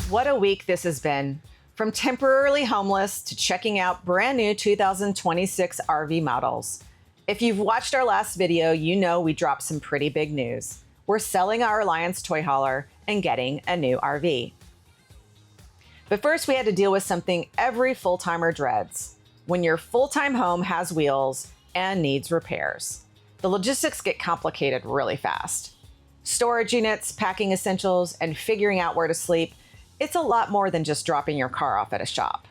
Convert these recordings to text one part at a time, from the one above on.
What a week this has been. From temporarily homeless to checking out brand new 2026 RV models. If you've watched our last video, you know we dropped some pretty big news. We're selling our Alliance toy hauler and getting a new RV. But first we had to deal with something every full-timer dreads. When your full-time home has wheels and needs repairs. The logistics get complicated really fast. Storage units, packing essentials, and figuring out where to sleep. It's a lot more than just dropping your car off at a shop.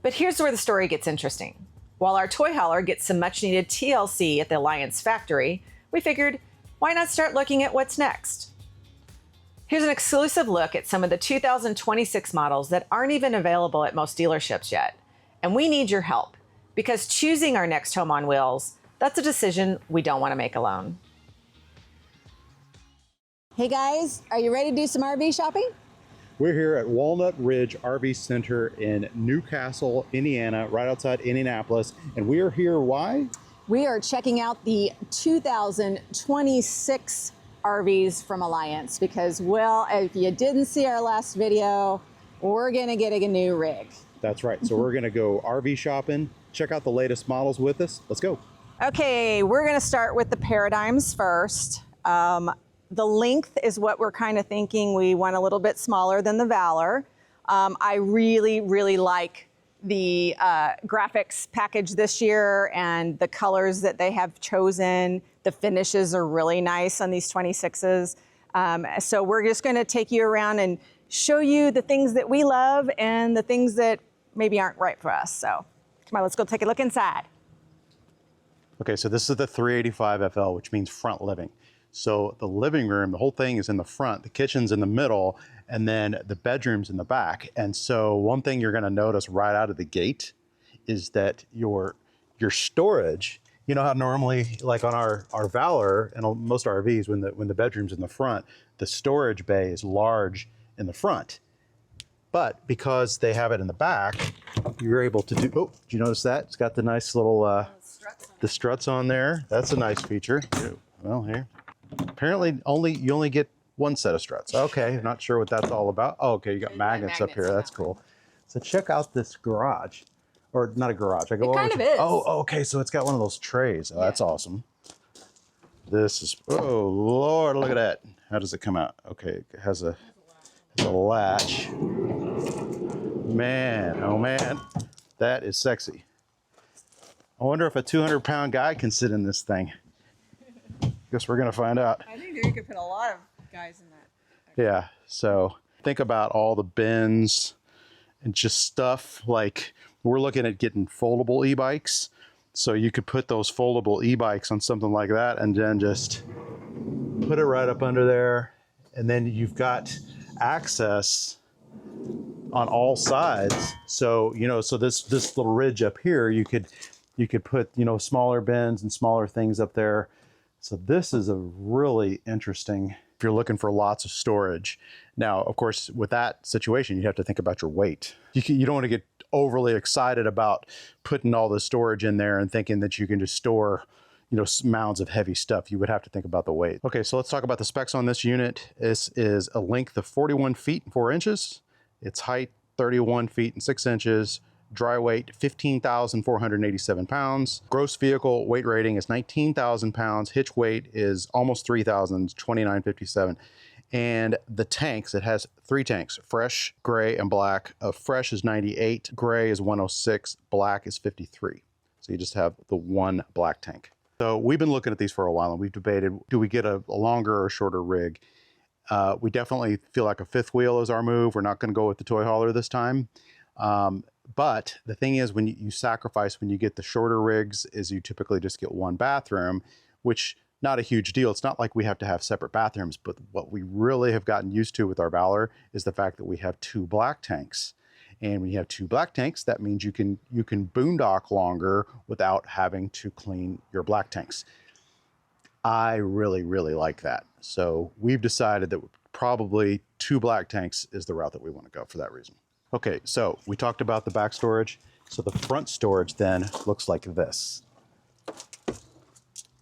But here's where the story gets interesting. While our toy hauler gets some much needed TLC at the Alliance factory, we figured, why not start looking at what's next? Here's an exclusive look at some of the 2026 models that aren't even available at most dealerships yet. And we need your help, because choosing our next home on wheels, that's a decision we don't want to make alone. Hey guys, are you ready to do some RV shopping? We're here at Walnut Ridge RV Center in Newcastle, Indiana, right outside Indianapolis. And we are here, why? We are checking out the 2026 RVs from Alliance because, well, if you didn't see our last video, we're gonna get a new rig. That's right. So we're gonna go RV shopping, check out the latest models with us. Let's go. Okay, we're gonna start with the Paradigms first. The length is what we're kind of thinking. We want a little bit smaller than the Valor. I really, really like the graphics package this year and the colors that they have chosen. The finishes are really nice on these 26s. So we're just gonna take you around and show you the things that we love and the things that maybe aren't right for us. So come on, let's go take a look inside. Okay, so this is the 385 FL, which means front living. So the living room, the whole thing is in the front, the kitchen's in the middle, and then the bedroom's in the back. And so one thing you're gonna notice right out of the gate is that your storage, you know how normally, like on our Valor and most RVs, when the bedroom's in the front, the storage bay is large in the front. But because they have it in the back, you're able to do, oh, did you notice that? It's got the nice little, the struts on there. That's a nice feature. Well, here. Apparently you only get one set of struts. Okay, not sure what that's all about. Oh, okay, you got magnets up here. That's cool. So check out this garage, or not a garage. I go It kind of is. Oh, okay, so it's got one of those trays. Oh, that's awesome. This is, oh Lord, look at that. How does it come out? Okay, it has a latch. Man, oh man, that is sexy. I wonder if a 200-pound guy can sit in this thing. Guess we're gonna find out. I think you could put a lot of guys in that. Yeah, so think about all the bins and just stuff like we're looking at getting foldable e-bikes. So you could put those foldable e-bikes on something like that and then just put it right up under there. And then you've got access on all sides. So, you know, so this little ridge up here, you could put, you know, smaller bins and smaller things up there. So this is a really interesting, if you're looking for lots of storage. Now, of course, with that situation, you have to think about your weight. You don't want to get overly excited about putting all the storage in there and thinking that you can just store, you know, mounds of heavy stuff. You would have to think about the weight. Okay, so let's talk about the specs on this unit. This is a length of 41 feet and 4 inches. Its height, 31 feet and 6 inches. Dry weight, 15,487 pounds. Gross vehicle weight rating is 19,000 pounds. Hitch weight is almost 3,000, 2,957. And the tanks, it has 3 tanks, fresh, gray, and black. Fresh is 98, gray is 106, black is 53. So you just have the one black tank. So we've been looking at these for a while and we've debated, do we get a longer or shorter rig? We definitely feel like a fifth wheel is our move. We're not gonna go with the toy hauler this time. But the thing is, when you sacrifice, when you get the shorter rigs, is you typically just get one bathroom, which not a huge deal. It's not like we have to have separate bathrooms, but what we really have gotten used to with our Valor is the fact that we have 2 black tanks. And when you have 2 black tanks, that means you can boondock longer without having to clean your black tanks. I really, really like that. So we've decided that probably 2 black tanks is the route that we want to go for that reason. Okay, so we talked about the back storage. So the front storage then looks like this.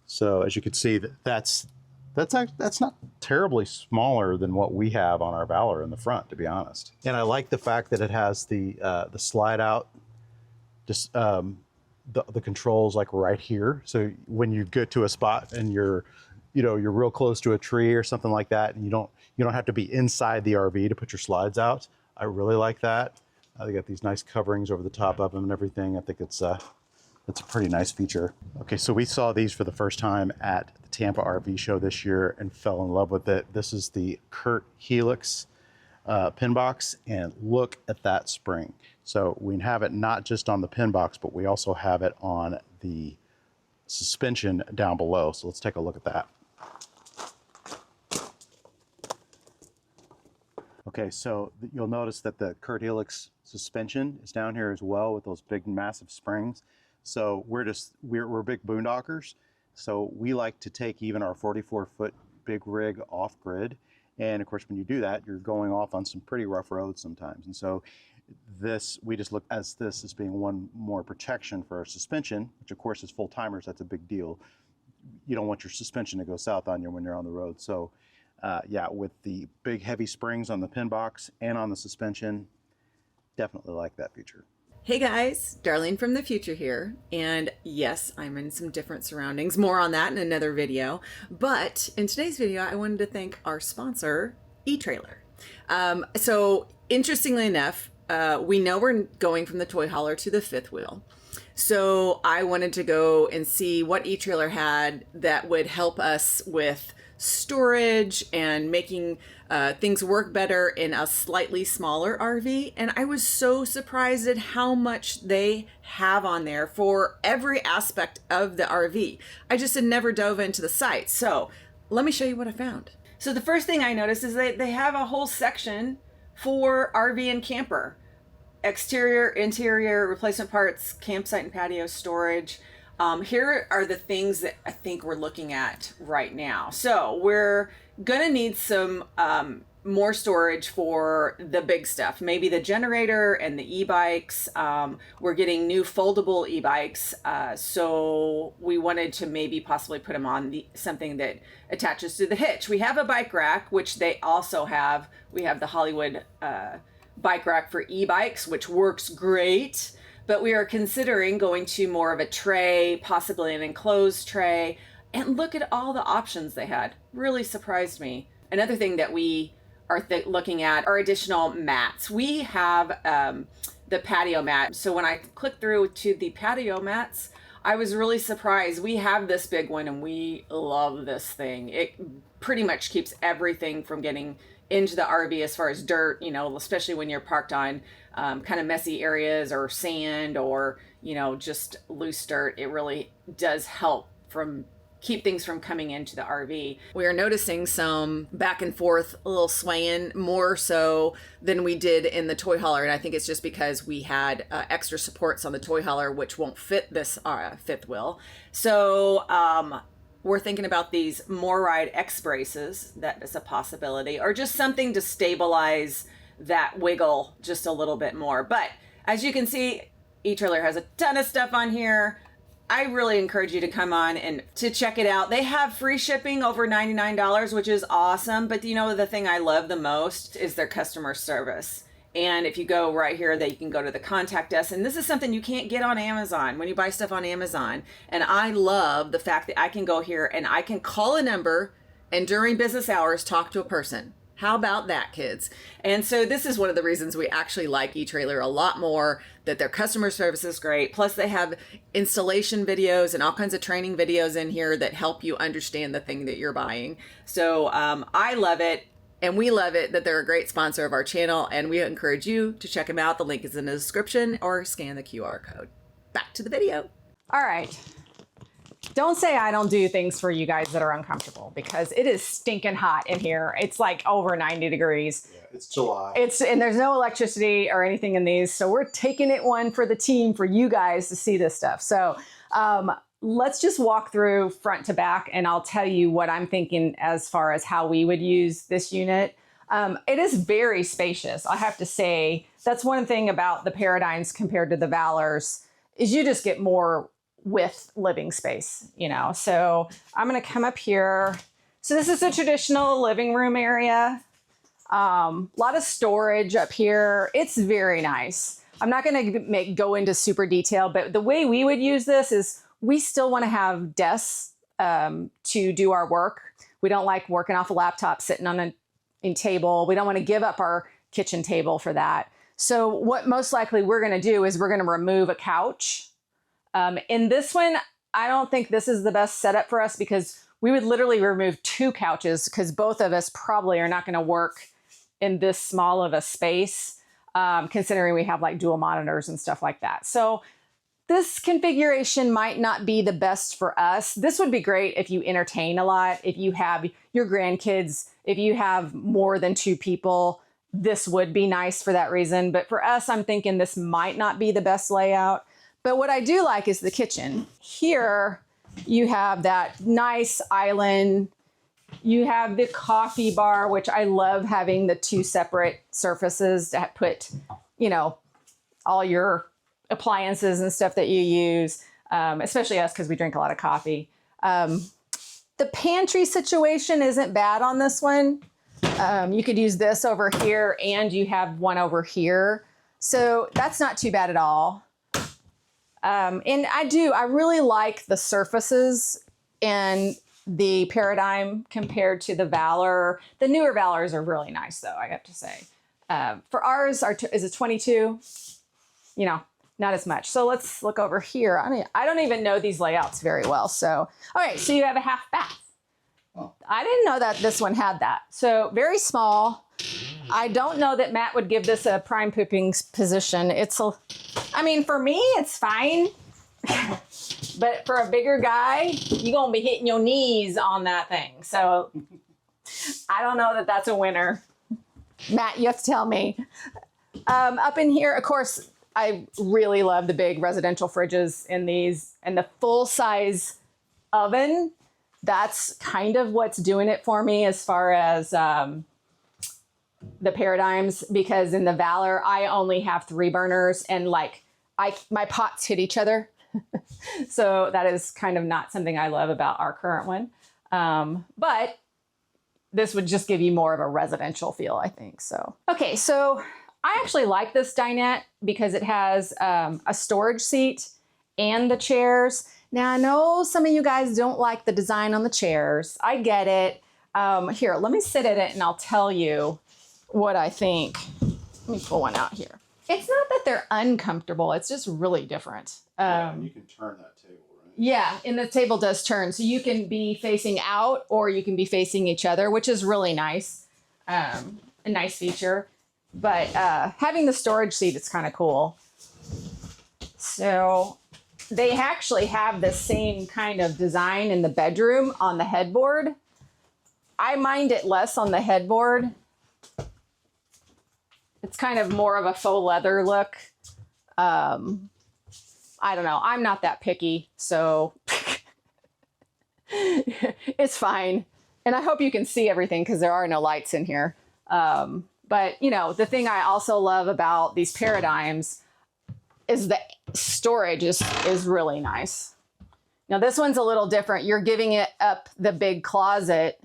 So as you can see, that's That's not terribly smaller than what we have on our Valor in the front, to be honest. And I like the fact that it has the slide out, just the controls like right here. So when you get to a spot and you're real close to a tree or something like that, and you don't have to be inside the RV to put your slides out. I really like that. They got these nice coverings over the top of them and everything. I think it's a pretty nice feature. Okay, so we saw these for the first time at the Tampa RV show this year and fell in love with it. This is the Kurt Helix pin box, and look at that spring. So we have it not just on the pin box, but we also have it on the suspension down below. So let's take a look at that. Okay, so you'll notice that the Kurt Helix suspension is down here as well with those big massive springs. So we're big boondockers. So we like to take even our 44-foot big rig off grid. And of course, when you do that, you're going off on some pretty rough roads sometimes. And so we just look at this as being one more protection for our suspension, which of course is full timers. That's a big deal. You don't want your suspension to go south on you when you're on the road. So yeah, with the big heavy springs on the pin box and on the suspension, definitely like that feature. Hey guys, Darlene from the future here. And yes, I'm in some different surroundings. More on that in another video. But in today's video, I wanted to thank our sponsor, eTrailer. So interestingly enough, we know we're going from the toy hauler to the fifth wheel. So I wanted to go and see what eTrailer had that would help us with storage and making things work better in a slightly smaller RV. And I was so surprised at how much they have on there for every aspect of the RV. I just had never dove into the site. So let me show you what I found. So the first thing I noticed is they have a whole section for RV and camper. Exterior, interior, replacement parts, campsite and patio storage. Here are the things that I think we're looking at right now. So we're gonna need some more storage for the big stuff, maybe the generator and the e-bikes. We're getting new foldable e-bikes, so we wanted to maybe possibly put them on something that attaches to the hitch. We have a bike rack, which they also have. We have the Hollywood bike rack for e-bikes, which works great. But we are considering going to more of a tray, possibly an enclosed tray. And look at all the options they had. Really surprised me. Another thing that we are looking at are additional mats. We have the patio mat. So when I clicked through to the patio mats, I was really surprised. We have this big one and we love this thing. It pretty much keeps everything from getting into the RV as far as dirt, especially when you're parked on kind of messy areas or sand or, just loose dirt. It really does help keep things from coming into the RV. We are noticing some back and forth, a little swaying more so than we did in the toy hauler. And I think it's just because we had extra supports on the toy hauler, which won't fit this fifth wheel. So, we're thinking about these MORride X braces. That is a possibility, or just something to stabilize that wiggle just a little bit more. But as you can see, eTrailer has a ton of stuff on here. I really encourage you to come on and to check it out. They have free shipping over $99, which is awesome. But the thing I love the most is their customer service. And if you go right here, you can go to the contact us. And this is something you can't get on Amazon when you buy stuff on Amazon. And I love the fact that I can go here and I can call a number and during business hours, talk to a person. How about that, kids? And so this is one of the reasons we actually like eTrailer a lot more, that their customer service is great. Plus they have installation videos and all kinds of training videos in here that help you understand the thing that you're buying. So I love it. And we love it that they're a great sponsor of our channel, and we encourage you to check them out. The link is in the description or scan the QR code. Back to the video. All right. Don't say I don't do things for you guys that are uncomfortable, because it is stinking hot in here. It's like over 90 degrees. Yeah, it's July. And there's no electricity or anything in these. So we're taking it one for the team for you guys to see this stuff. So let's just walk through front to back and I'll tell you what I'm thinking as far as how we would use this unit. It is very spacious. I have to say that's one thing about the Paradigms compared to the Valors is you just get more with living space, So I'm going to come up here. So this is a traditional living room area. A lot of storage up here. It's very nice. I'm not going to go into super detail, but the way we would use this is we still want to have desks to do our work. We don't like working off a laptop sitting on a table. We don't want to give up our kitchen table for that. So what most likely we're going to do is we're going to remove a couch. In this one, I don't think this is the best setup for us because we would literally remove 2 couches because both of us probably are not going to work in this small of a space, considering we have like dual monitors and stuff like that. So this configuration might not be the best for us. This would be great if you entertain a lot, if you have your grandkids, if you have more than 2 people, this would be nice for that reason. But for us, I'm thinking this might not be the best layout. But what I do like is the kitchen. Here, you have that nice island. You have the coffee bar, which I love having the 2 separate surfaces to put, you know, all your appliances and stuff that you use, especially us because we drink a lot of coffee. The pantry situation isn't bad on this one. You could use this over here and you have one over here. So that's not too bad at all. And I really like the surfaces and the Paradigm compared to the Valor. The newer Valors are really nice though, I have to say. For ours, is it 22? You know, not as much. So let's look over here. I don't even know these layouts very well. So, all right, so you have a half bath. Oh. I didn't know that this one had that. So very small. I don't know that Matt would give this a prime pooping position. I mean, for me, it's fine. But for a bigger guy, you're going to be hitting your knees on that thing. So I don't know that that's a winner. Matt, you have to tell me. Up in here, of course, I really love the big residential fridges in these and the full size oven. That's kind of what's doing it for me as far as the Paradigms, because in the Valor, I only have 3 burners and like my pots hit each other. So that is kind of not something I love about our current one. But this would just give you more of a residential feel, I think. So, okay, so I actually like this dinette because it has a storage seat and the chairs. Now, I know some of you guys don't like the design on the chairs. I get it. Here, let me sit at it and I'll tell you what I think. Let me pull one out here. It's not that they're uncomfortable. It's just really different. And you can turn that table, right? Yeah, and the table does turn. So you can be facing out or you can be facing each other, which is really nice. A nice feature. But having the storage seat is kind of cool. So they actually have the same kind of design in the bedroom on the headboard. I mind it less on the headboard. It's kind of more of a faux leather look. I don't know. I'm not that picky, so it's fine. And I hope you can see everything because there are no lights in here. But, you know, the thing I also love about these Paradigms is the storage is really nice. Now, this one's a little different. You're giving it up the big closet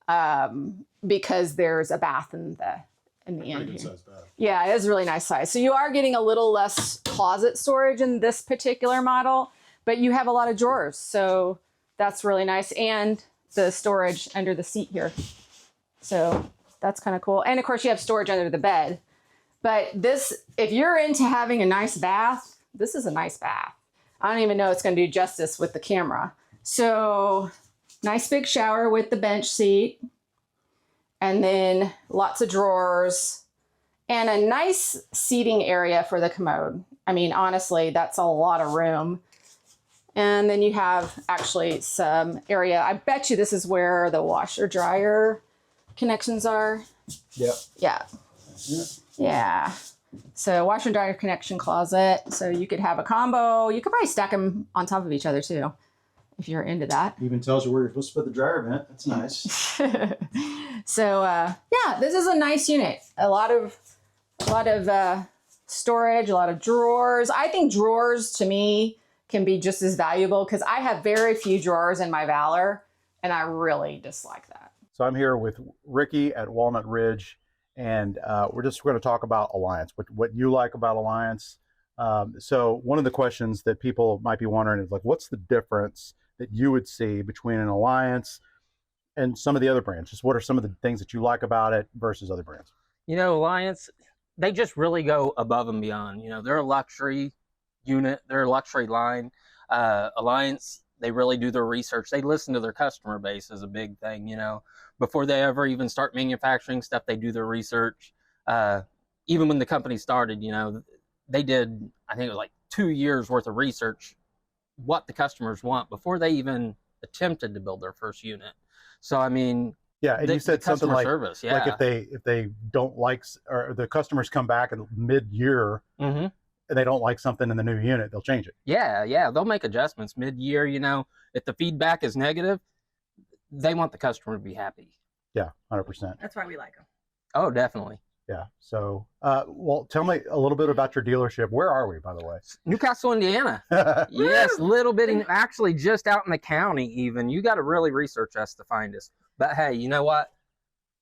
because there's a bath in the end here. Yeah, it is a really nice size. So you are getting a little less closet storage in this particular model, but you have a lot of drawers. So that's really nice. And the storage under the seat here. So that's kind of cool. And of course you have storage under the bed. But this, if you're into having a nice bath, this is a nice bath. I don't even know it's going to do justice with the camera. So nice big shower with the bench seat. And then lots of drawers and a nice seating area for the commode. I mean, honestly, that's a lot of room. And then you have actually some area. I bet you this is where the washer dryer connections are. Yep. Yeah. Yeah. So washer and dryer connection closet. So you could have a combo. You could probably stack them on top of each other too, if you're into that. Even tells you where you're supposed to put the dryer vent. That's nice. So yeah, this is a nice unit. A lot of storage, a lot of drawers. I think drawers to me can be just as valuable because I have very few drawers in my Valor. And I really dislike that. So I'm here with Ricky at Walnut Ridge, and we're going to talk about Alliance, what you like about Alliance. So one of the questions that people might be wondering is like, what's the difference that you would see between an Alliance and some of the other brands? Just what are some of the things that you like about it versus other brands? You know, Alliance, they just really go above and beyond. You know, they're a luxury unit, they're a luxury line. Alliance, they really do their research. They listen to their customer base is a big thing, you know. Before they ever even start manufacturing stuff, they do their research. Even when the company started, you know, they did, I think it was like 2 years worth of research, what the customers want before they even attempted to build their first unit. So, I mean, yeah, and you said something like, service, yeah. like if they don't like, or the customers come back in mid-year and they don't like something in the new unit, they'll change it. Yeah, they'll make adjustments mid-year. You know, if the feedback is negative, they want the customer to be happy. Yeah, 100%. That's why we like them. Oh, definitely. Yeah. So, well, tell me a little bit about your dealership. Where are we, by the way? Newcastle, Indiana. Yes, little bitty, actually just out in the county even. You got to really research us to find us. But hey, you know what?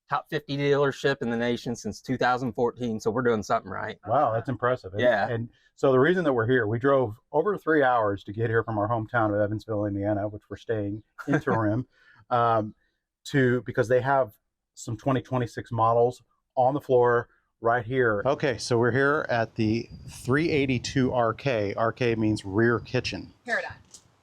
Top 50 dealership in the nation since 2014, so we're doing something right. Wow, that's impressive. Yeah. And so the reason that we're here, we drove over 3 hours to get here from our hometown of Evansville, Indiana, which we're staying interim, because they have some 2026 models on the floor right here. Okay, so we're here at the 382 RK. RK means rear kitchen.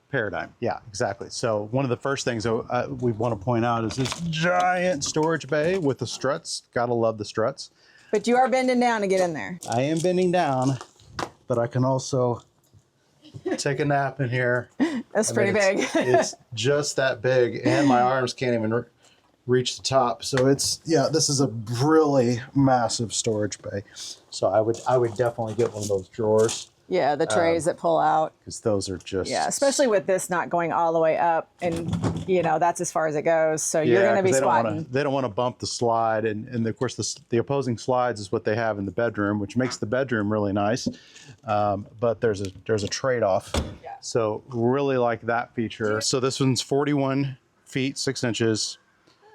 Paradigm, yeah, exactly. So one of the first things we want to point out is this giant storage bay with the struts. Gotta love the struts. But you are bending down to get in there. I am bending down, but I can also take a nap in here. That's pretty big. It's just that big, and my arms can't even reach the top. So it's, yeah, this is a really massive storage bay. So I would definitely get one of those drawers. Yeah, the trays that pull out. Because those are just... Yeah, especially with this not going all the way up, and, you know, that's as far as it goes. So you're going to be squatting. They don't want to bump the slide. And of course, the opposing slides is what they have in the bedroom, which makes the bedroom really nice. But there's a trade-off. Yeah. So really like that feature. So this one's 41 feet, 6 inches.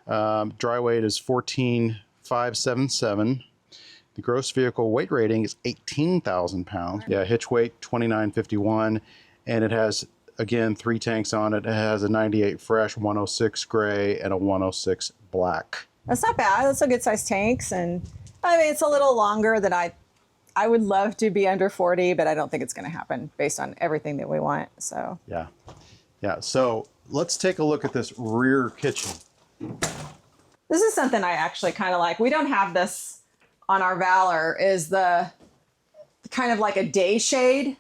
Dry weight is 14,577. The gross vehicle weight rating is 18,000 pounds. Yeah, hitch weight 2951, and it has, again, 3 tanks on it. It has a 98 fresh, 106 gray, and a 106 black. That's not bad. That's a good sized tanks, and I mean it's a little longer than I would love to be under 40, but I don't think it's going to happen based on everything that we want. So yeah. So let's take a look at this rear kitchen. This is something I actually kind of like. We don't have this on our Valor, is the kind of like a day shade.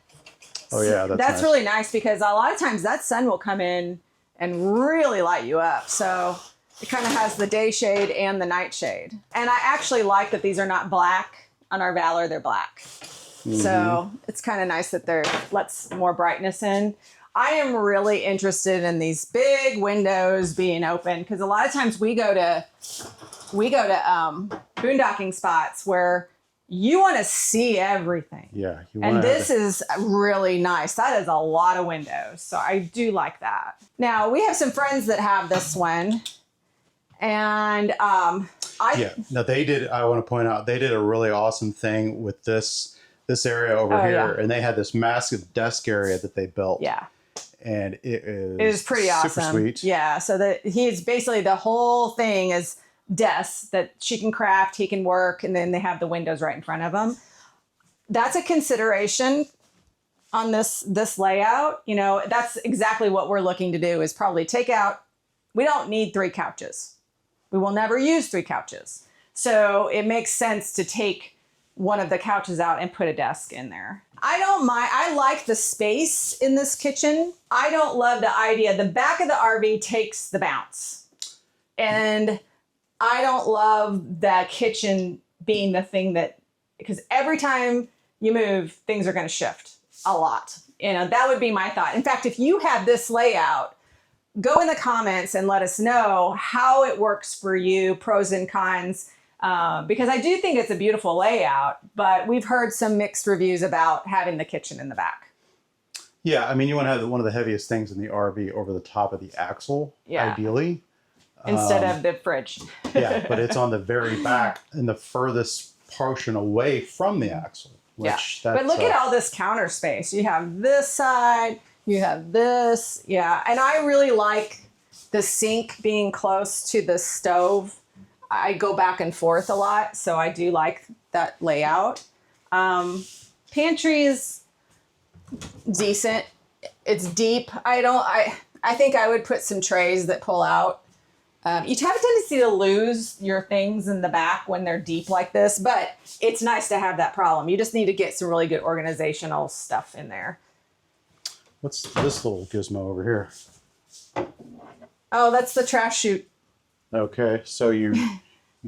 Oh yeah, that's nice. Really nice because a lot of times that sun will come in and really light you up. So it kind of has the day shade and the night shade. And I actually like that these are not black on our Valor, they're black. So it's kind of nice that they're lets more brightness in. I am really interested in these big windows being open because a lot of times we go to boondocking spots where you want to see everything. Yeah. And this is really nice. That is a lot of windows. So I do like that. Now we have some friends that have this one. And now they did, I want to point out, they did a really awesome thing with this area over here. Yeah. And they had this massive desk area that they built. Yeah. And it is pretty awesome. Super sweet. Yeah. So he's basically, the whole thing is desks that she can craft, he can work, and then they have the windows right in front of them. That's a consideration on this layout. You know, that's exactly what we're looking to do, is probably take out, we don't need 3 couches. We will never use 3 couches. So it makes sense to take one of the couches out and put a desk in there. I don't mind. I like the space in this kitchen. I don't love the idea. The back of the RV takes the bounce. And I don't love that kitchen being the thing that, because every time you move, things are going to shift a lot. You know, that would be my thought. In fact, if you have this layout, go in the comments and let us know how it works for you, pros and cons, because I do think it's a beautiful layout, but we've heard some mixed reviews about having the kitchen in the back. Yeah, I mean, you want to have one of the heaviest things in the RV over the top of the axle, Yeah. ideally. Instead of the fridge. Yeah, but it's on the very back in the furthest portion away from the axle. Which But look at all this counter space. You have this side, you have this. Yeah, and I really like the sink being close to the stove. I go back and forth a lot, so I do like that layout. Pantry is decent. It's deep. I think I would put some trays that pull out. You have a tendency to lose your things in the back when they're deep like this, but it's nice to have that problem. You just need to get some really good organizational stuff in there. What's this little gizmo over here? Oh, that's the trash chute. Okay, so you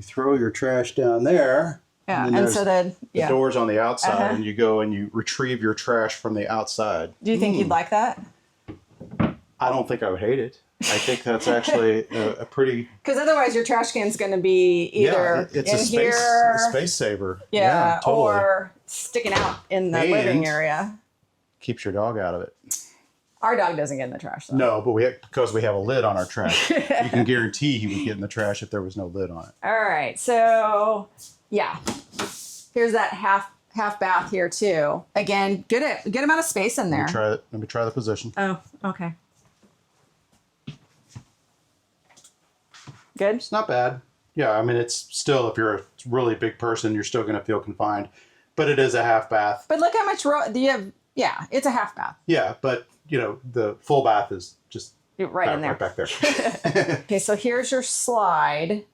throw your trash down there. Yeah, and so then the door's on the outside, and you go and you retrieve your trash from the outside. Do you think you'd like that? I don't think I would hate it. I think that's actually a pretty... Because otherwise your trash can's going to be either it's in a space saver. Yeah, totally. Or sticking out in the living area. Keeps your dog out of it. Our dog doesn't get in the trash, though. No, but because we have a lid on our trash. You can guarantee he would get in the trash if there was no lid on it. All right, so yeah. Here's that half bath here, too. Again, good amount of space in there. Let me try the position. Oh, okay. Good? It's not bad. Yeah, I mean, it's still, if you're a really big person, you're still going to feel confined. But it is a half bath. But look how much do you have? Yeah, it's a half bath. Yeah, but, the full bath is just right in there. Right back there. Okay, so here's your slide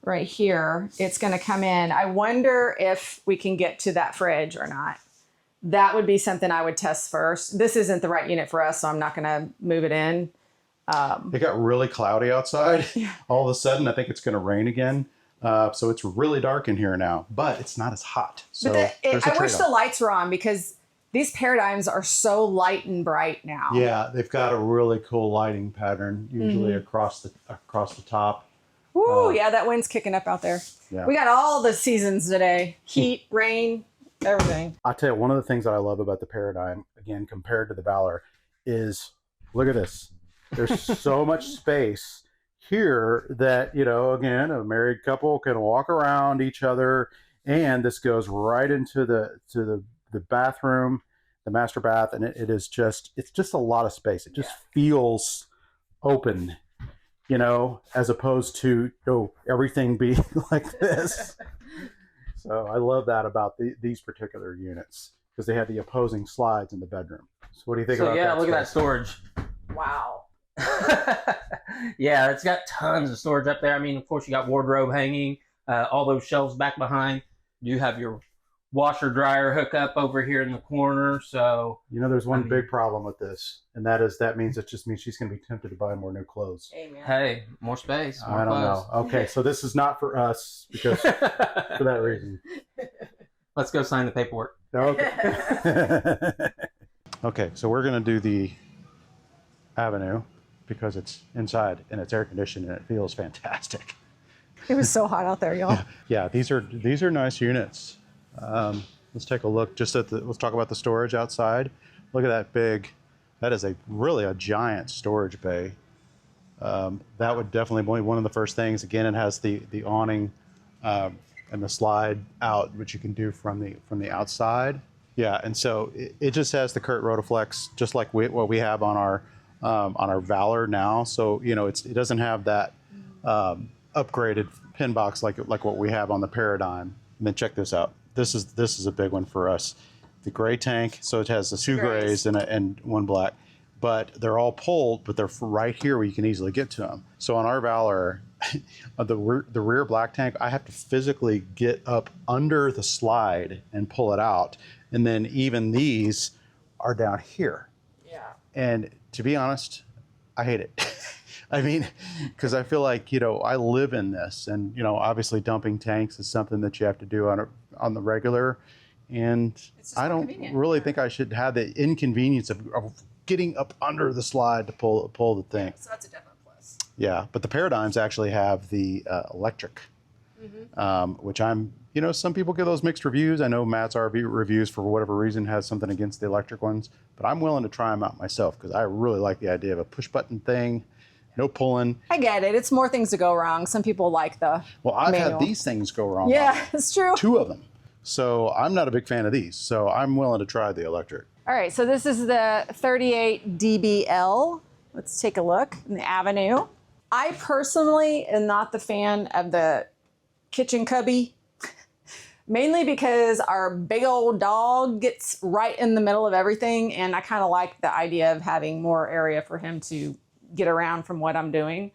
right here. It's going to come in. I wonder if we can get to that fridge or not. That would be something I would test first. This isn't the right unit for us, so I'm not going to move it in. It got really cloudy outside. Yeah. All of a sudden, I think it's going to rain again. So it's really dark in here now, but it's not as hot. So I wish the lights were on because these paradigms are so light and bright now. Yeah, they've got a really cool lighting pattern, usually across the top. Ooh, yeah, that wind's kicking up out there. Yeah. We got all the seasons today. Heat, rain, everything. I'll tell you, one of the things that I love about the Paradigm, again, compared to the Valor, is look at this. There's so much space here that, again, a married couple can walk around each other, and this goes right into the bathroom, the master bath, and it's just a lot of space. It just feels open, as opposed to everything being like this. So I love that about these particular units because they have the opposing slides in the bedroom. So what do you think about that? Yeah, look at that storage. Wow. Yeah, it's got tons of storage up there. I mean, of course, you got wardrobe hanging, all those shelves back behind. You have your washer dryer hookup over here in the corner. So there's one big problem with this, and that means it just means she's going to be tempted to buy more new clothes. Amen. Hey, more space. More I don't clothes. know. Okay, so this is not for us because for that reason. Let's go sign the paperwork. Okay. Okay, so we're going to do the Avenue because it's inside and it's air conditioned and it feels fantastic. It was so hot out there, y'all. Yeah, these are nice units. Let's take a look. Let's talk about the storage outside. Look at that big. That is really a giant storage bay. That would definitely be one of the first things. Again, it has the awning and the slide out, which you can do from the outside. Yeah, and so it just has the Kurt Rotaflex, just like what we have on our Valor now. So it doesn't have that upgraded pin box like what we have on the Paradigm. And then check this out. This is a big one for us. The gray tank. So it has the two grays and one black, but they're all pulled, but they're right here where you can easily get to them. So on our Valor, the rear black tank, I have to physically get up under the slide and pull it out. And then even these are down here. Yeah. And to be honest, I hate it. I mean, because I feel like, I live in this, and, obviously dumping tanks is something that you have to do on the regular. And I don't really think I should have the inconvenience of getting up under the slide to pull the thing. So that's a definite plus. Yeah, but the Paradigms actually have the electric. which I'm, you know, some people give those mixed reviews. I know Matt's RV reviews, for whatever reason, has something against the electric ones, but I'm willing to try them out myself because I really like the idea of a push button thing, no pulling. I get it. It's more things to go wrong. Some people like the Well, I've manual. had these things go wrong. Yeah, it's true. 2 of them. So I'm not a big fan of these. So I'm willing to try the electric. All right, so this is the 38 DBL. Let's take a look in the Avenue. I personally am not the fan of the kitchen cubby, mainly because our big old dog gets right in the middle of everything, and I kind of like the idea of having more area for him to get around from what I'm doing.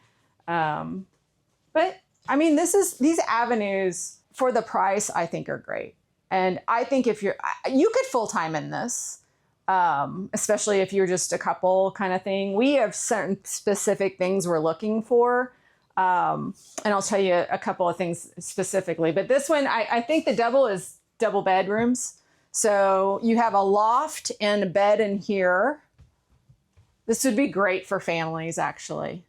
But I mean, these Avenues for the price, I think are great. And I think if you could full-time in this, especially if you're just a couple kind of thing. We have certain specific things we're looking for. And I'll tell you a couple of things specifically, but this one, I think the double is double bedrooms. So you have a loft and a bed in here. This would be great for families, actually.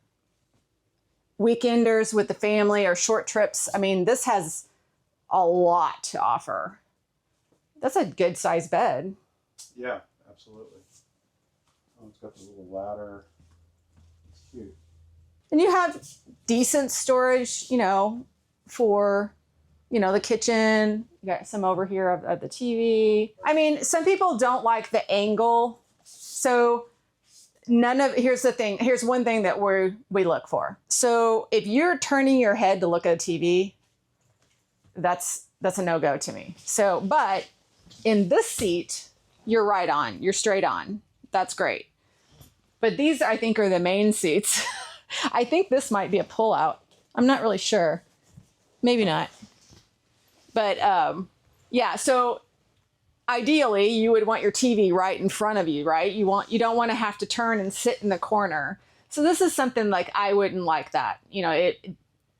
Weekenders with the family or short trips. I mean, this has a lot to offer. That's a good size bed. Yeah, absolutely. Oh, it's got the little ladder. It's cute. And you have decent storage, you know, for, you know, the kitchen. You got some over here of the TV. I mean, some people don't like the angle. So here's the thing. Here's one thing that we look for. So if you're turning your head to look at a TV, that's a no-go to me. So, but in this seat, you're right on. You're straight on. That's great. But these, I think, are the main seats. I think this might be a pull-out. I'm not really sure. Maybe not. But yeah, so ideally, you would want your TV right in front of you, right? You don't want to have to turn and sit in the corner. So this is something like I wouldn't like that. You know,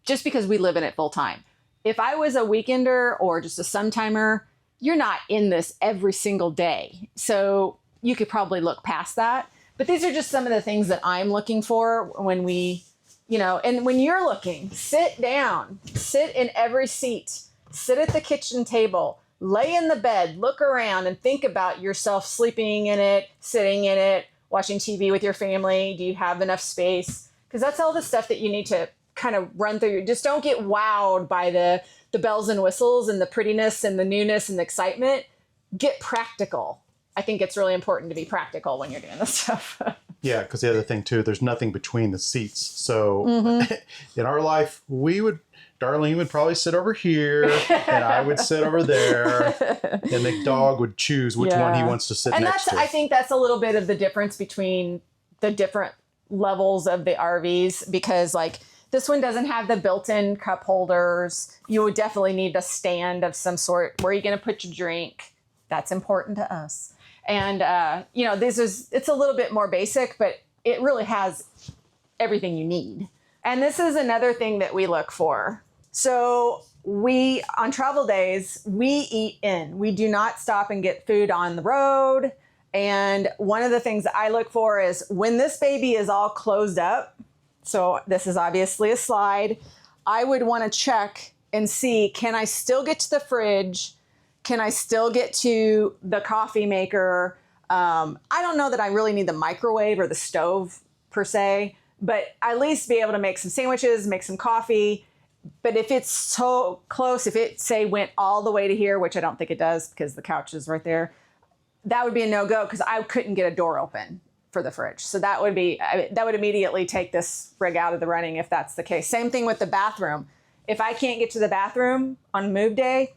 just because we live in it full time. If I was a weekender or just a sometimer, you're not in this every single day. So you could probably look past that. But these are just some of the things that I'm looking for when we, you know, and when you're looking, sit down, sit in every seat, sit at the kitchen table, lay in the bed, look around and think about yourself sleeping in it, sitting in it, watching TV with your family. Do you have enough space? Because that's all the stuff that you need to kind of run through. Just don't get wowed by the bells and whistles and the prettiness and the newness and the excitement. Get practical. I think it's really important to be practical when you're doing this stuff. Yeah, because the other thing too, there's nothing between the seats. So in our life, Darlene would probably sit over here and I would sit over there, and the dog would choose which one he wants to sit next to. I think that's a little bit of the difference between the different levels of the RVs, because like this one doesn't have the built-in cup holders. You would definitely need a stand of some sort. Where are you going to put your drink? That's important to us. And, you know, it's a little bit more basic, but it really has everything you need. And this is another thing that we look for. So on travel days, we eat in. We do not stop and get food on the road. And one of the things that I look for is when this baby is all closed up, so this is obviously a slide, I would want to check and see, can I still get to the fridge? Can I still get to the coffee maker? I don't know that I really need the microwave or the stove per se, but at least be able to make some sandwiches, make some coffee. But if it's so close, if it say went all the way to here, which I don't think it does because the couch is right there, that would be a no-go because I couldn't get a door open for the fridge. So that would immediately take this rig out of the running if that's the case. Same thing with the bathroom. If I can't get to the bathroom on move day,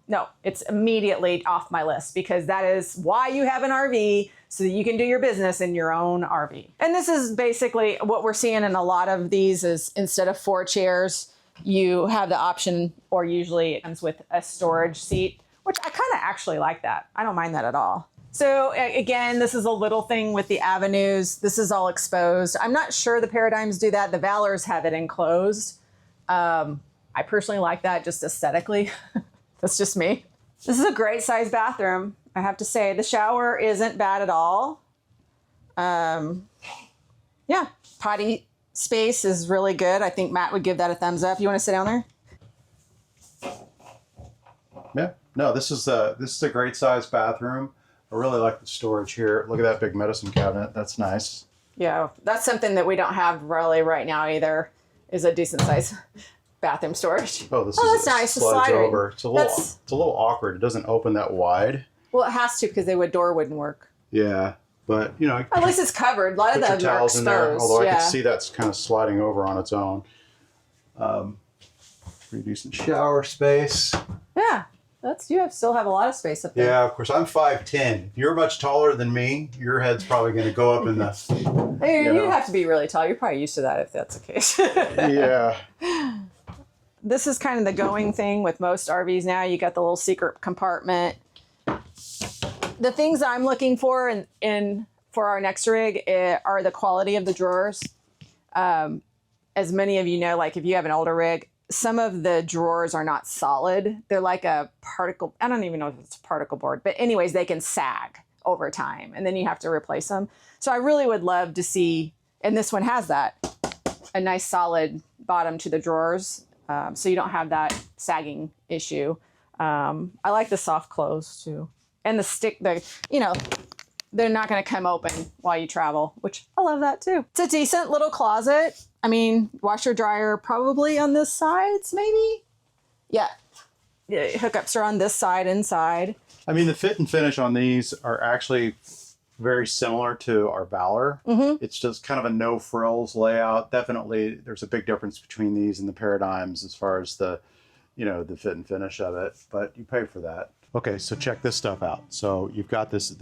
no, it's immediately off my list, because that is why you have an RV, so that you can do your business in your own RV. And this is basically what we're seeing in a lot of these is instead of 4 chairs, you have the option, or usually it comes with a storage seat, which I kind of actually like that. I don't mind that at all. So again, this is a little thing with the Avenues. This is all exposed. I'm not sure the Paradigms do that. The Valors have it enclosed. I personally like that just aesthetically. That's just me. This is a great size bathroom, I have to say. The shower isn't bad at all. Yeah, potty space is really good. I think Matt would give that a thumbs up. You want to sit down there? Yeah. No, this is a great sized bathroom. I really like the storage here. Look at that big medicine cabinet. That's nice. Yeah, that's something that we don't have really right now either, is a decent size bathroom storage. Oh, this that's is nice. slides Slider. over. It's a little awkward. It doesn't open that wide. Well, it has to because the door wouldn't work. Yeah, but you know, At least it's covered. A lot of put your them are towels in there. exposed. Although Yeah. I can see that's kind of sliding over on its own. Pretty decent shower space. Yeah, still have a lot of space up there. Yeah, of course. I'm 5'10". You're much taller than me. Your head's probably going to go up in the. Hey, you you'd know. have to be really tall. You're probably used to that if that's the case. Yeah. This is kind of the going thing with most RVs now. You got the little secret compartment. The things I'm looking for in for our next rig are the quality of the drawers. As many of you know, like if you have an older rig, some of the drawers are not solid. They're like a particle. I don't even know if it's a particle board, but anyways, they can sag over time and then you have to replace them. So I really would love to see, and this one has that, a nice solid bottom to the drawers. So you don't have that sagging issue. I like the soft close too. And they're not going to come open while you travel, which I love that too. It's a decent little closet. I mean, washer dryer probably on this sides, maybe. Yeah. Hookups are on this side inside. I mean, the fit and finish on these are actually very similar to our Valor. Mm-hmm. It's just kind of a no frills layout. Definitely, there's a big difference between these and the Paradigms as far as the fit and finish of it. But you pay for that. Okay, so check this stuff out. So you've got this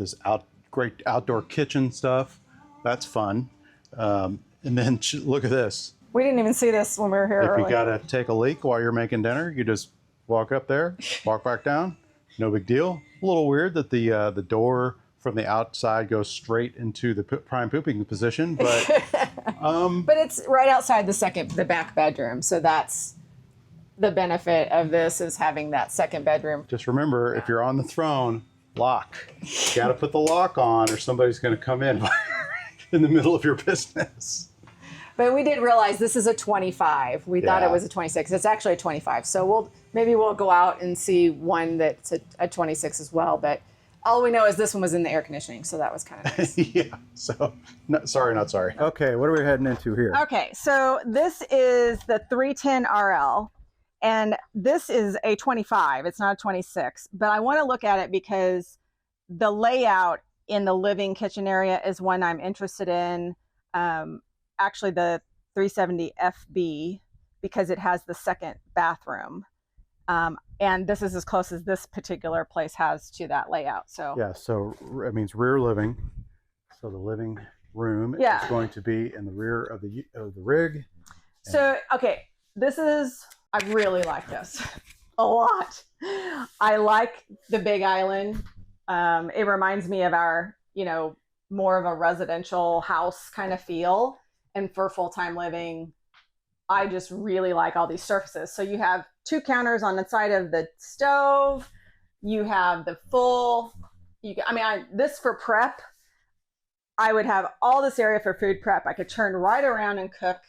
great outdoor kitchen stuff. That's fun. And then look at this. We didn't even see this when we were here If early. you got to take a leak while you're making dinner, you just walk up there, walk back down. No big deal. A little weird that the door from the outside goes straight into the prime pooping position, but but it's right outside the back bedroom. So that's the benefit of this, is having that second bedroom. just remember, if you're on the throne, lock. You got to put the lock on, or somebody's going to come in in the middle of your business. But we did realize this is a 25. We thought it was a 26. It's actually a 25. So maybe we'll go out and see one that's a 26 as well. But all we know is this one was in the air conditioning, so that was kind of nice. Yeah. So, sorry, not sorry. Okay, what are we heading into here? Okay, so this is the 310 RL, and this is a 25. It's not a 26, but I want to look at it because the layout in the living kitchen area is one I'm interested in. Actually, the 370 FB, because it has the second bathroom. And this is as close as this particular place has to that layout. So Yeah, so it means rear living. So the living room is going to be in the rear of the rig. So, okay, I really like this a lot. I like the big island. It reminds me of our, more of a residential house kind of feel. And for full-time living, I just really like all these surfaces. So you have 2 counters on the side of the stove. You have the full, this for prep, I would have all this area for food prep. I could turn right around and cook.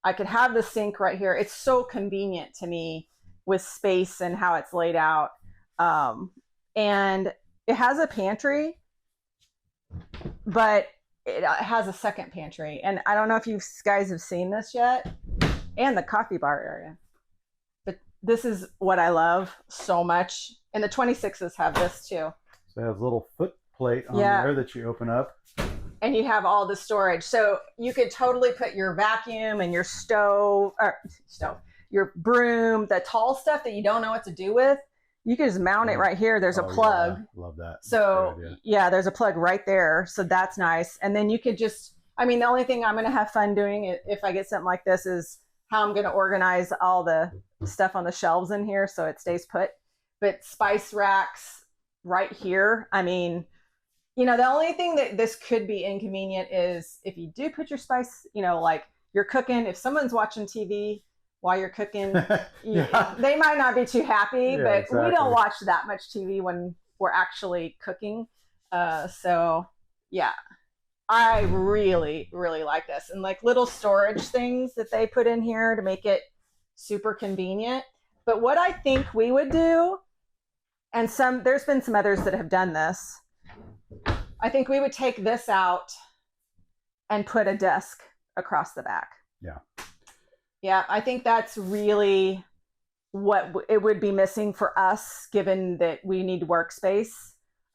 I could have the sink right here. It's so convenient to me with space and how it's laid out. And it has a pantry, but it has a second pantry. And I don't know if you guys have seen this yet, and the coffee bar area. But this is what I love so much. And the 26s have this too. So it has a little foot plate on there that you open up. And you have all the storage. So you could totally put your vacuum and your your broom, the tall stuff that you don't know what to do with. You can just mount it right here. There's a plug. Yeah. Love that. So there's a plug right there. So that's nice. And then you could just, the only thing I'm going to have fun doing if I get something like this is how I'm going to organize all the stuff on the shelves in here so it stays put. But spice racks right here. The only thing that this could be inconvenient is if you do put your spice, like you're cooking, if someone's watching TV while you're cooking, they might not be too happy, but we don't watch that much TV when we're actually cooking. I really, really like this. And like little storage things that they put in here to make it super convenient. But what I think we would do, and there's been some others that have done this, I think we would take this out and put a desk across the back. Yeah. Yeah, I think that's really what it would be missing for us, given that we need workspace,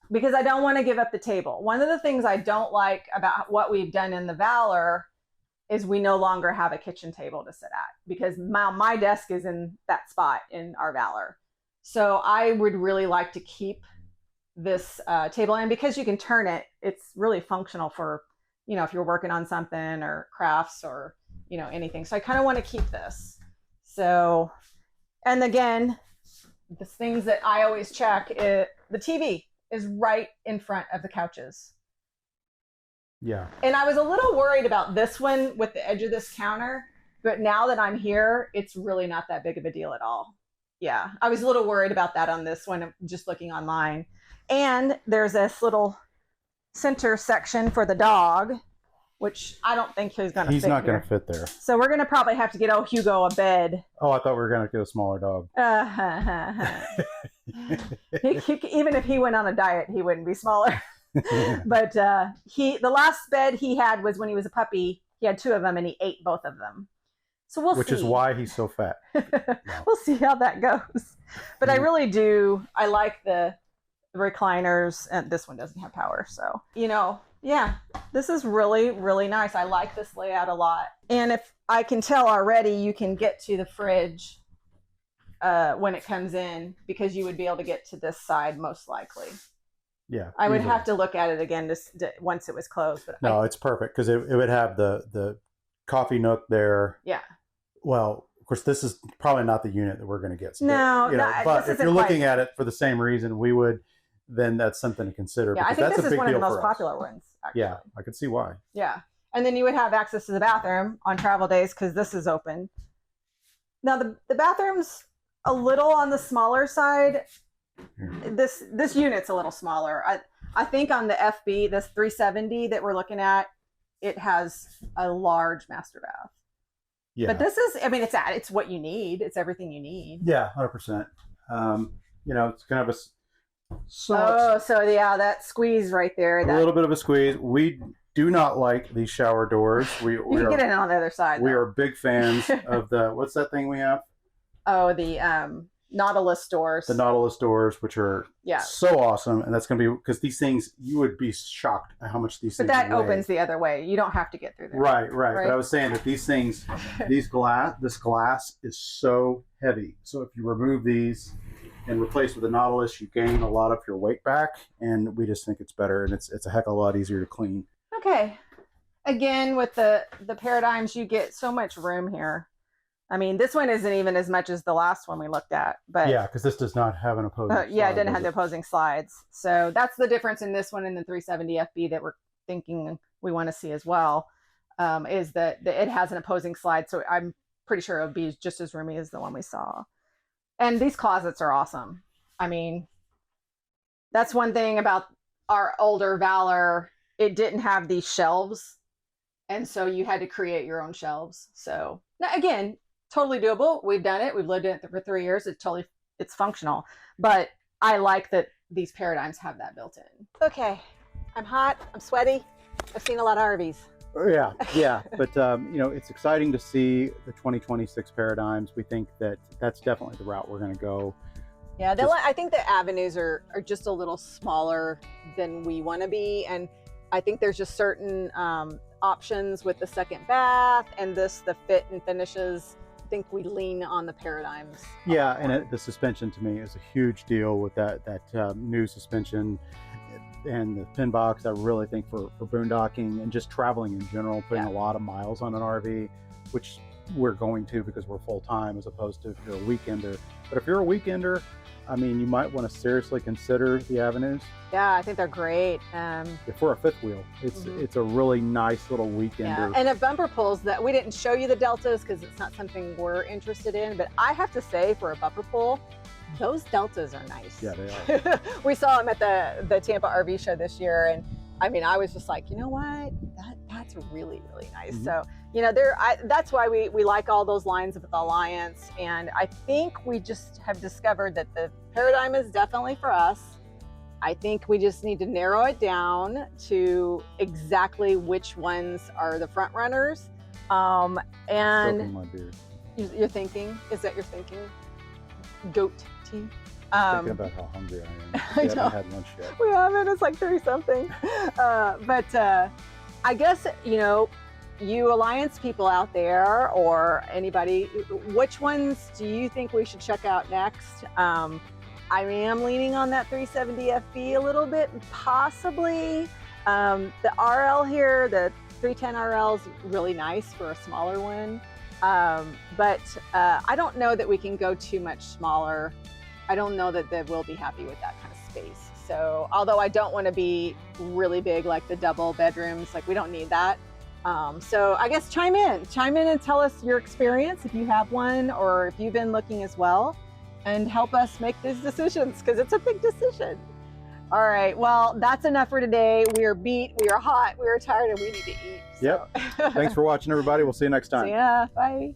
because I don't want to give up the table. One of the things I don't like about what we've done in the Valor is we no longer have a kitchen table to sit at, because my desk is in that spot in our Valor. So I would really like to keep this table, and because you can turn it, it's really functional for, you know, if you're working on something or crafts or, you know, anything. So I kind of want to keep this. So, and again, the things that I always check, the TV is right in front of the couches. Yeah. And I was a little worried about this one with the edge of this counter, but now that I'm here, it's really not that big of a deal at all. Yeah, I was a little worried about that on this one, just looking online. And there's this little center section for the dog, which I don't think he's going to fit. He's not going here. to fit there. So we're going to probably have to get old Hugo a bed. Oh, I thought we were going to get a smaller dog. Even if he went on a diet, he wouldn't be smaller. But the last bed he had was when he was a puppy. He had 2 of them and he ate both of them. So we'll see. Which is why he's so fat. We'll see how that goes. But I really do. I like the recliners, and this one doesn't have power. So, you know, yeah, this is really, really nice. I like this layout a lot. And if I can tell already, you can get to the fridge when it comes in, because you would be able to get to this side most likely. Yeah. I would easily. have to look at it again once it was closed. But No, it's perfect because it would have the coffee nook there. Yeah. Well, of course, this is probably not the unit that we're going to get. So No, you know, no, but this if you're isn't looking quite- at it for the same reason, we would. Then that's something to consider. Yeah, I because think that's this a is big one of the deal most for us. popular ones. Actually. Yeah, I can see why. Yeah. And then you would have access to the bathroom on travel days because this is open. Now the bathroom's a little on the smaller side. This unit's a little smaller. I think on the FB, this 370 that we're looking at, it has a large master bath. Yeah. But this is, I mean, it's what you need. It's everything you need. Yeah, 100%. You know, it's kind of a So yeah, that squeeze right there. a little bit of a squeeze. We do not like these shower doors. We You can get in on the other side. We though. are big fans of what's that thing we have? Oh, the Nautilus doors. The Nautilus doors, which are so awesome. And that's going to be, because these things, you would be shocked at how much these But things that weigh. opens the other way. You don't have to get through there. Right. But I was saying that these things, this glass is so heavy. So if you remove these and replace with the Nautilus, you gain a lot of your weight back. And we just think it's better. And it's a heck of a lot easier to clean. Okay. Again, with the paradigms, you get so much room here. I mean, this one isn't even as much as the last one we looked at, but yeah, because this does not have an opposing. yeah, it didn't have the opposing slides. So that's the difference in this one and the 370 FB that we're thinking we want to see as well, is that it has an opposing slide. So I'm pretty sure it would be just as roomy as the one we saw. And these closets are awesome. I mean, that's one thing about our older Valor. It didn't have these shelves, and so you had to create your own shelves. So now, again, totally doable. We've done it. We've lived in it for 3 years. It's functional. But I like that these paradigms have that built in. Okay, I'm hot. I'm sweaty. I've seen a lot of RVs. Yeah. But, you know, it's exciting to see the 2026 paradigms. We think that that's definitely the route we're going to go. Yeah, I think the avenues are just a little smaller than we want to be. And I think there's just certain options with the second bath and the fit and finishes. I think we lean on the paradigms. Yeah, and the suspension to me is a huge deal with that new suspension and the pin box. I really think for boondocking and just traveling in general, putting a lot of miles on an RV, which we're going to because we're full-time as opposed to if you're a weekender. But if you're a weekender, I mean, you might want to seriously consider the avenues. Yeah, I think they're great. If we're a fifth wheel, it's a really nice little weekender. Yeah. And at bumper pulls, that we didn't show you the deltas because it's not something we're interested in. But I have to say, for a bumper pull, those deltas are nice. Yeah, they are. We saw them at the Tampa RV show this year, and I mean, I was just like, you know what, that's really, really nice. So You know, that's why we like all those lines with Alliance. And I think we just have discovered that the Paradigm is definitely for us. I think we just need to narrow it down to exactly which ones are the front runners. Stroking And my beard. you're thinking, is that your thinking? Goat tea? Thinking about how hungry I am. I We know. haven't had lunch yet. We haven't, it's like 30 something. But I guess, you know, you Alliance people out there or anybody, which ones do you think we should check out next? I am leaning on that 370 FB a little bit, possibly. The RL here, the 310 RL is really nice for a smaller one. But I don't know that we can go too much smaller. I don't know that they will be happy with that kind of space. So although I don't want to be really big like the double bedrooms, like we don't need that. So I guess chime in and tell us your experience if you have one or if you've been looking as well, and help us make these decisions because it's a big decision. All right, well, that's enough for today. We are beat, we are hot, we are tired, and we need to eat. Yep. Thanks for watching, everybody. We'll see you next time. So, yeah, bye.